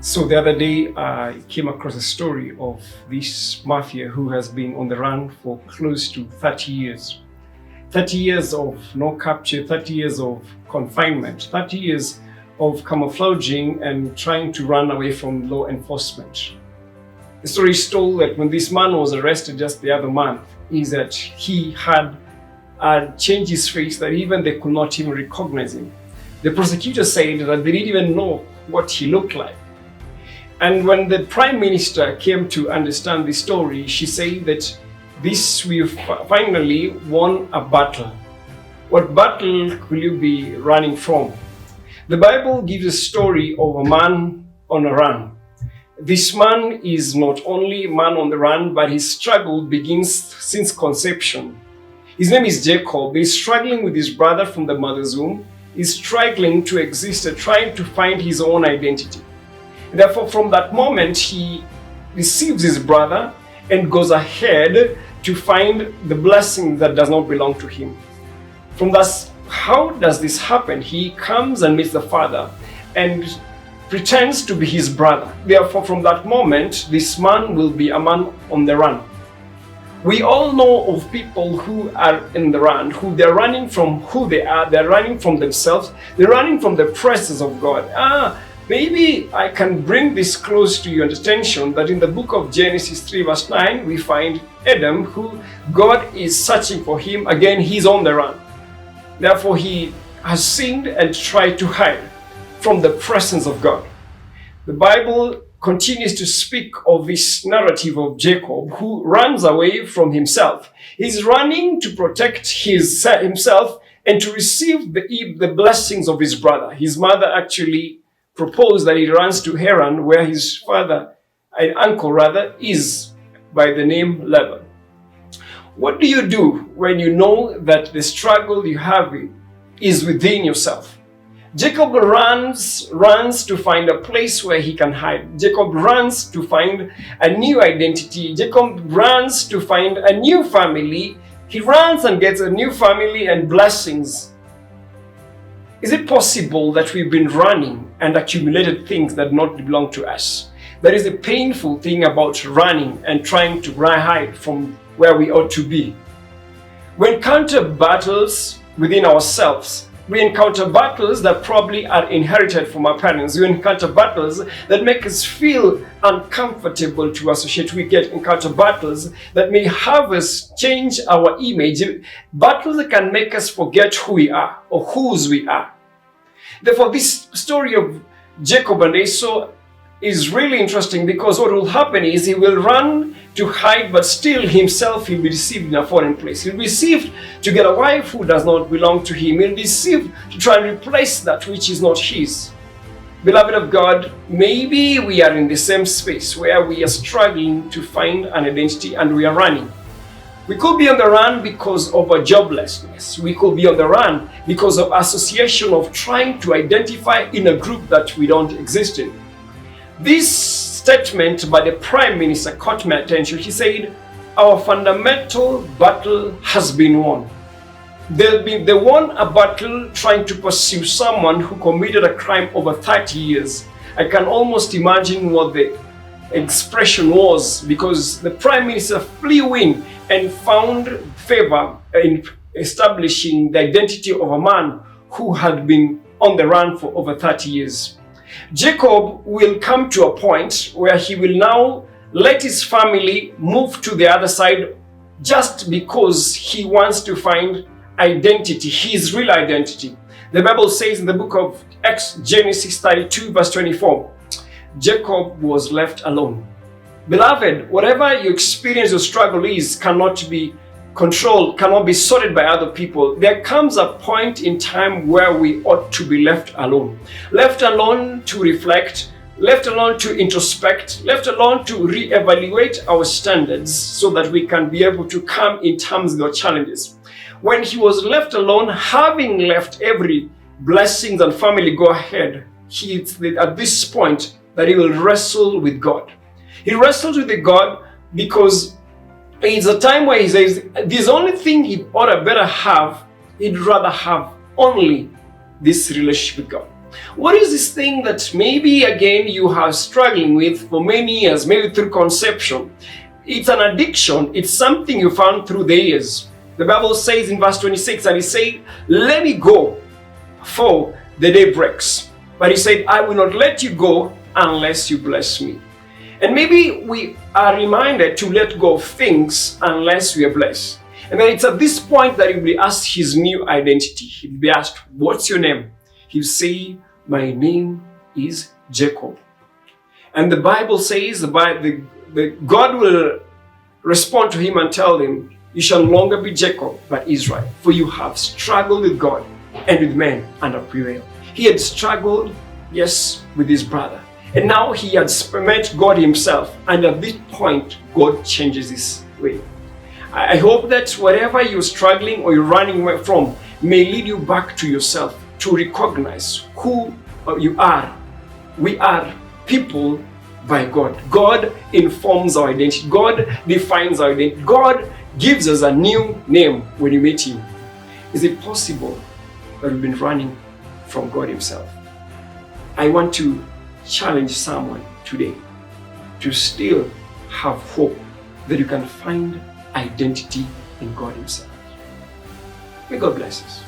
So the other day, I came across a story of this mafia who has been on the run for close to 30 years. 30 years of no capture, 30 years of confinement, 30 years of camouflaging and trying to run away from law enforcement. The story is told that when this man was arrested just the other month, is that he had changed his face, that even they could not even recognize him. The prosecutor said that they didn't even know what he looked like. And when the Prime Minister came to understand the story, she said that we finally won a battle. What battle will you be running from? The Bible gives a story of a man on a run. This man is not only a man on the run, but his struggle begins since conception. His name is Jacob. He's struggling with his brother from the mother's womb. He's struggling to exist and trying to find his own identity. Therefore, from that moment, he receives his brother and goes ahead to find the blessing that does not belong to him. From that, how does this happen? He comes and meets the father and pretends to be his brother. Therefore, from that moment, this man will be a man on the run. We all know of people who are in the run, who they're running from who they are, they're running from themselves, they're running from the presence of God. Maybe I can bring this close to your attention that in the book of Genesis 3 verse 9, we find Adam, who God is searching for him. Again, he's on the run. Therefore, he has sinned and tried to hide from the presence of God. The Bible continues to speak of this narrative of Jacob, who runs away from himself. He's running to protect himself and to receive the blessings of his brother. His mother actually proposed that he runs to Haran, where his uncle is by the name Laban. What do you do when you know that the struggle you have is within yourself? Jacob runs to find a place where he can hide. Jacob runs to find a new identity. Jacob runs to find a new family. He runs and gets a new family and blessings. Is it possible that we've been running and accumulated things that do not belong to us? That is the painful thing about running and trying to hide from where we ought to be. We encounter battles within ourselves. We encounter battles that probably are inherited from our parents. We encounter battles that make us feel uncomfortable to associate. We encounter battles that may have us change our image. Battles that can make us forget who we are or whose we are. Therefore, this story of Jacob and Esau is really interesting, because what will happen is he will run to hide, but still himself he'll be deceived in a foreign place. He'll be deceived to get a wife who does not belong to him. He'll be deceived to try and replace that which is not his. Beloved of God, maybe we are in the same space where we are struggling to find an identity and we are running. We could be on the run because of a joblessness. We could be on the run because of association of trying to identify in a group that we don't exist in. This statement by the Prime Minister caught my attention. He said, our fundamental battle has been won. They won a battle trying to pursue someone who committed a crime over 30 years. I can almost imagine what the expression was, because the Prime Minister flew in and found favor in establishing the identity of a man who had been on the run for over 30 years. Jacob will come to a point where he will now let his family move to the other side just because he wants to find identity, his real identity. The Bible says in the book of Genesis 32 verse 24, Jacob was left alone. Beloved, whatever your experience or struggle is cannot be controlled, cannot be sorted by other people. There comes a point in time where we ought to be left alone. Left alone to reflect, left alone to introspect, left alone to reevaluate our standards so that we can be able to come in terms with our challenges. When he was left alone, having left every blessings and family go ahead, he's at this point that he will wrestle with God. He wrestles with the God because it's a time where he says, this only thing he'd rather have only this relationship with God. What is this thing that maybe again you are struggling with for many years, maybe through conception? It's an addiction. It's something you found through the years. The Bible says in verse 26, and he said, let me go, for the day breaks. But he said, I will not let you go unless you bless me. And maybe we are reminded to let go of things unless we are blessed. And then it's at this point that he'll be asked his new identity. He'll be asked, what's your name? He'll say, my name is Jacob. And the Bible says, God will respond to him and tell him, you shall no longer be Jacob, but Israel, for you have struggled with God and with men and have prevailed. He had struggled, yes, with his brother. And now he had met God himself. And at this point, God changes his way. I hope that whatever you're struggling or you're running away from may lead you back to yourself to recognize who you are. We are people by God. God informs our identity. God defines our identity. God gives us a new name when you meet him. Is it possible that we've been running from God himself? I want to challenge someone today to still have hope that you can find identity in God himself. May God bless us.